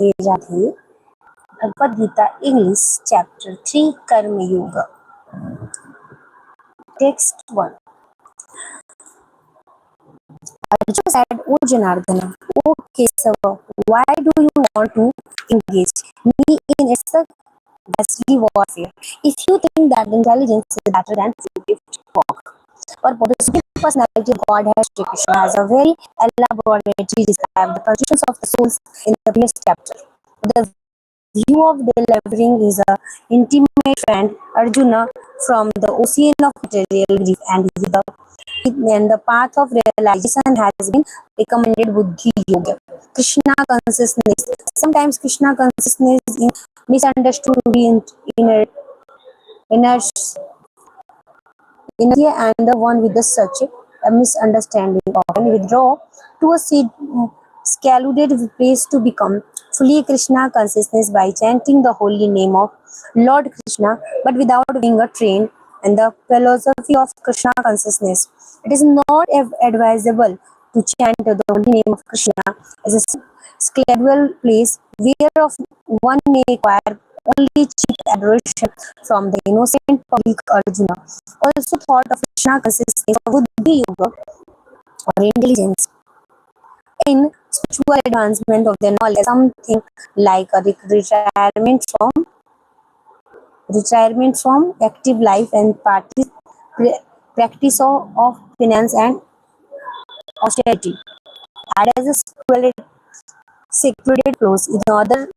Radhe. Bhagavad Gita English Chapter 3 Karma Yoga. Text 1. Arjuna said, O Janardana, O Kesava, why do you want to engage me in its ghastly warfare? If you think that intelligence is better than fifty walk, or the Supreme Personality of Godhead Shree Krishna has a very elaborately described the constitutions of the souls in the previous chapter. The view of delivering is a intimate friend Arjuna from the ocean of material grief and the path of realization has been recommended Buddhi Yoga. Krishna consciousness. Sometimes Krishna consciousness is misunderstood to be inner energy and the one with the such a misunderstanding often withdraw to a secluded place to become fully Krishna consciousness by chanting the holy name of Lord Krishna, but without being a trained and the philosophy of Krishna consciousness. It is not advisable to chant the holy name of Krishna as a secluded place where one may acquire only cheap adoration from the innocent public. Arjuna also thought of Krishna consciousness of Buddhi Yoga or intelligence in spiritual advancement of the knowledge, something like a retirement from active life and practice of finance and austerity. And as a secluded close, in other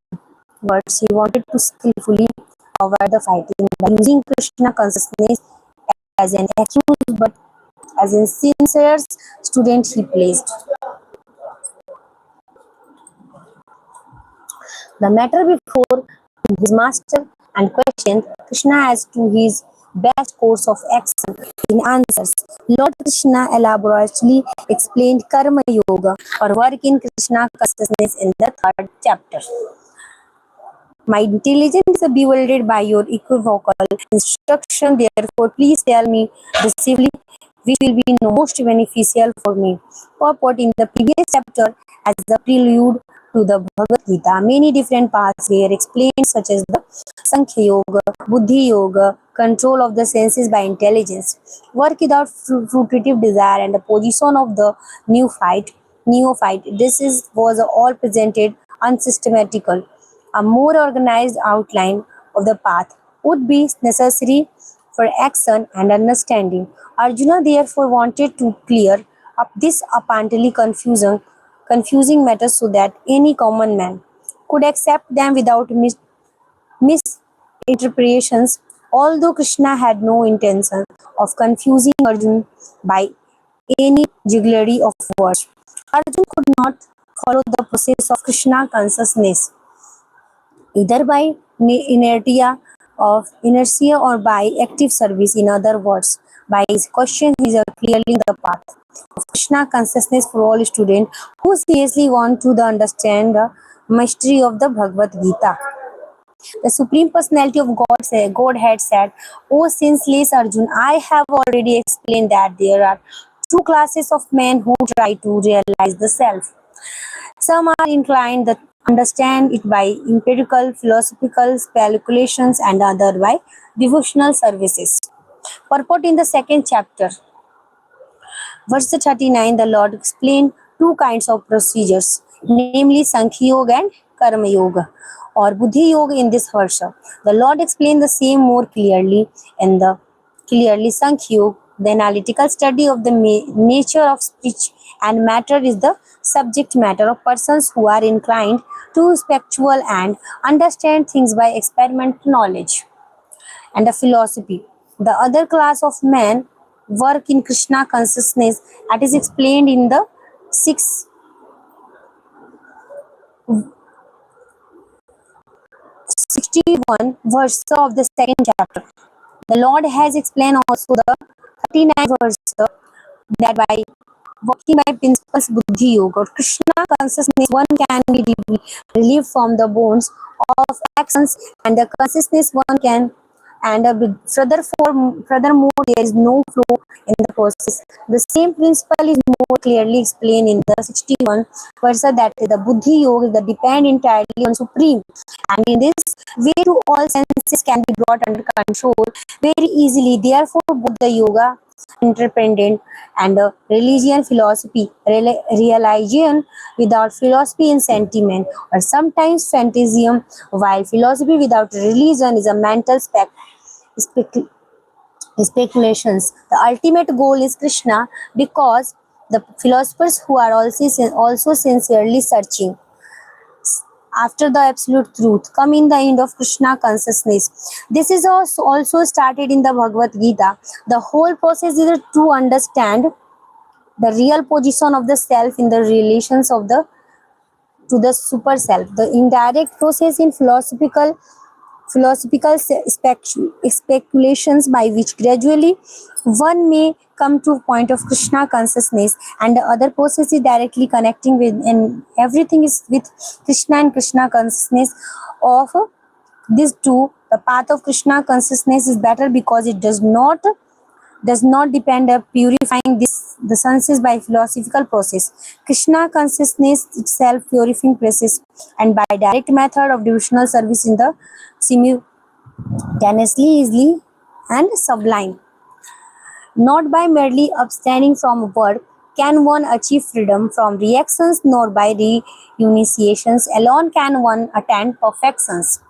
words, he wanted to skillfully avoid the fighting by using Krishna consciousness as an accused but as a sincere student he placed the matter before his master and questioned Krishna as to his best course of action. In answers, Lord Krishna elaborately explained Karma Yoga or work in Krishna consciousness in the 3rd chapter. My intelligence is bewildered by your equivocal instruction, therefore please tell me decisively which will be most beneficial for me. Purport: in the previous chapter, as the prelude to the Bhagavad Gita, many different paths were explained such as the Sankhya Yoga, Buddhi Yoga, control of the senses by intelligence, work without fruitive desire, and the position of the neophyte. Was all presented unsystematical. A more organized outline of the path would be necessary for action and understanding. Arjuna therefore wanted to clear up this apparently confusing matters so that any common man could accept them without misinterpretations. Although Krishna had no intention of confusing Arjuna by any jugglery of words, Arjuna could not follow the process of Krishna consciousness either by inertia or by active service. In other words, by his question, he is clearly the path of Krishna consciousness for all students who seriously want to understand the mystery of the Bhagavad Gita. The Supreme Personality of Godhead said, O senseless Arjuna, I have already explained that there are two classes of men who try to realize the self. Some are inclined to understand it by empirical, philosophical speculations and other by devotional services. Purport: in the 2nd chapter, verse 39, the Lord explained two kinds of procedures, namely Sankhya Yoga and Karma Yoga or Buddhi Yoga in this verse. The Lord explained the same more clearly in the Sankhya Yoga. The analytical study of the nature of speech and matter is the subject matter of persons who are inclined to spiritual and understand things by experimental knowledge and the philosophy. The other class of men work in Krishna consciousness, that is explained in the 61 verse of the 2nd chapter. The Lord has explained also the 39 verse that by working by principles Buddhi Yoga or Krishna consciousness, one can be relieved from the bonds of actions and the consciousness one can and furthermore, there is no flow in the process. The same principle is more clearly explained in the 61 verse, that the Buddhi Yoga is the depend entirely on Supreme, and in this way to all senses can be brought under control very easily. Therefore, both the yoga interdependent and religion philosophy religion without philosophy and sentiment, or sometimes fantasism, while philosophy without religion is a mental spec- speculations. The ultimate goal is Krishna, because the philosophers who are also sincerely searching after the absolute truth come in the end of Krishna consciousness. This is also started in the Bhagavad Gita. The whole process is to understand the real position of the self in the relations of the to the super self. The indirect process in philosophical speculations by which gradually one may come to a point of Krishna consciousness, and the other process is directly connecting with, and everything is with Krishna and Krishna consciousness. Of these two, the path of Krishna consciousness is better because it does not depend on purifying the senses by philosophical process. Krishna consciousness itself purifying process, and by direct method of devotional service in the simultaneously easily and sublime. Not by merely abstaining from work can one achieve freedom from reactions, nor by renunciations alone can one attain perfections.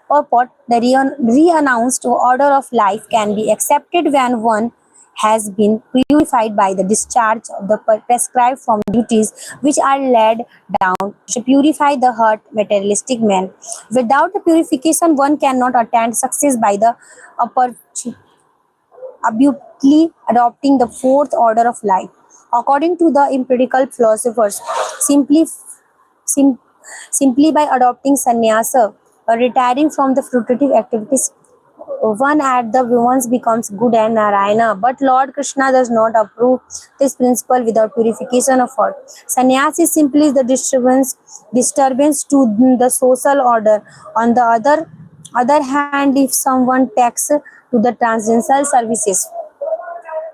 Purport: the re-announced order of life can be accepted when one has been purified by the discharge of the prescribed from duties which are laid down to purify the heart materialistic man. Without the purification, one cannot attain success by the abruptly adopting the fourth order of life. According to the empirical philosophers, simply sim- simply by adopting sannyasa or retiring from the fruitive activities, one at the once becomes good and Narayana. But Lord Krishna does not approve this principle without purification of heart. Sannyas is simply the disturbance to the social order. On the other hand, if someone takes to the transcendental services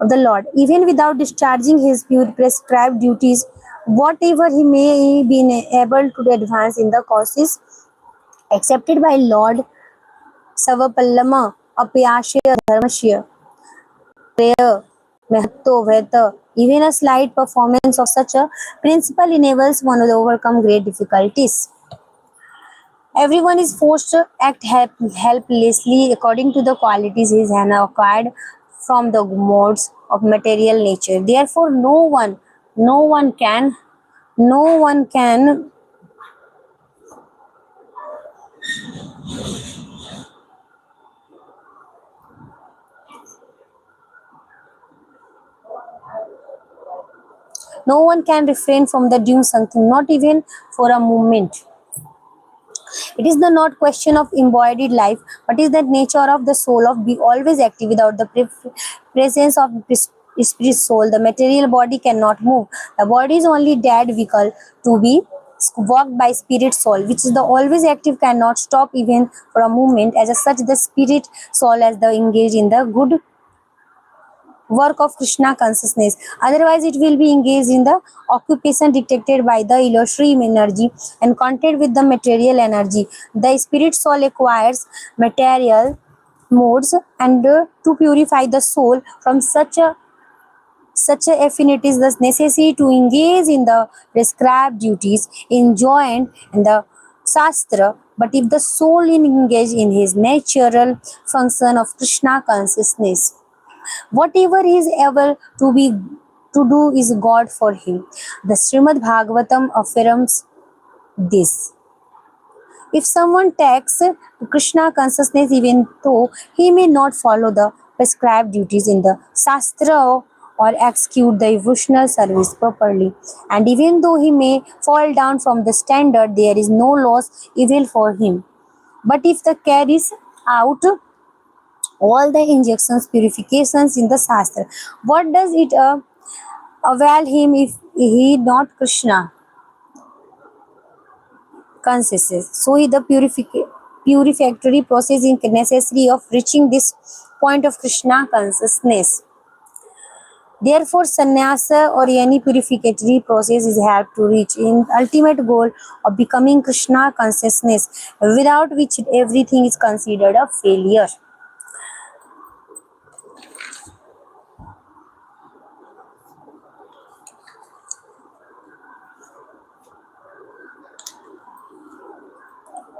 of the Lord, even without discharging his pure prescribed duties, whatever he may be able to advance in the causes accepted by Lord Savapallama, Apyashya Dharmashya, prayer, Mahatto, Veta, even a slight performance of such a principle enables one to overcome great difficulties. Everyone is forced to act helplessly according to the qualities he has acquired from the modes of material nature. Therefore, no one can no one can refrain from the doing something, not even for a moment. It is the not question of embodied life, but is the nature of the soul of be always active. Without the presence of spirit soul, the material body cannot move. The body is only dead vehicle to be walked by spirit soul, which is the always active, cannot stop even for a moment. As such, the spirit soul as the engaged in the good work of Krishna consciousness. Otherwise, it will be engaged in the occupation dictated by the illusory energy and contact with the material energy. The spirit soul acquires material modes, and to purify the soul from such a affinities, thus necessary to engage in the prescribed duties enjoined in the Shastra. But if the soul is engaged in his natural function of Krishna consciousness, whatever he is able to do is God for him. The Srimad Bhagavatam affirms this. If someone takes Krishna consciousness, even though he may not follow the prescribed duties in the Shastra or execute the devotional service properly, and even though he may fall down from the standard, there is no loss evil for him. But if the carries out all the injections, purifications in the Shastra, what does it avail him if he not Krishna consciousness? So he the purification. purificatory process is necessary of reaching this point of Krishna consciousness. Therefore, sannyasa or any purificatory process is help to reach in ultimate goal of becoming Krishna consciousness, without which everything is considered a failure.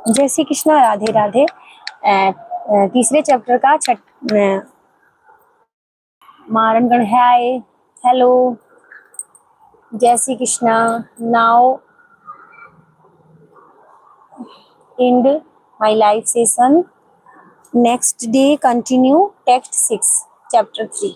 जय श्री कृष्णा, राधे राधे। तीसरे chapter का मारणगण है। Hello, जय Shri Krishna. Now end my live session. Next day continue text 6 chapter 3.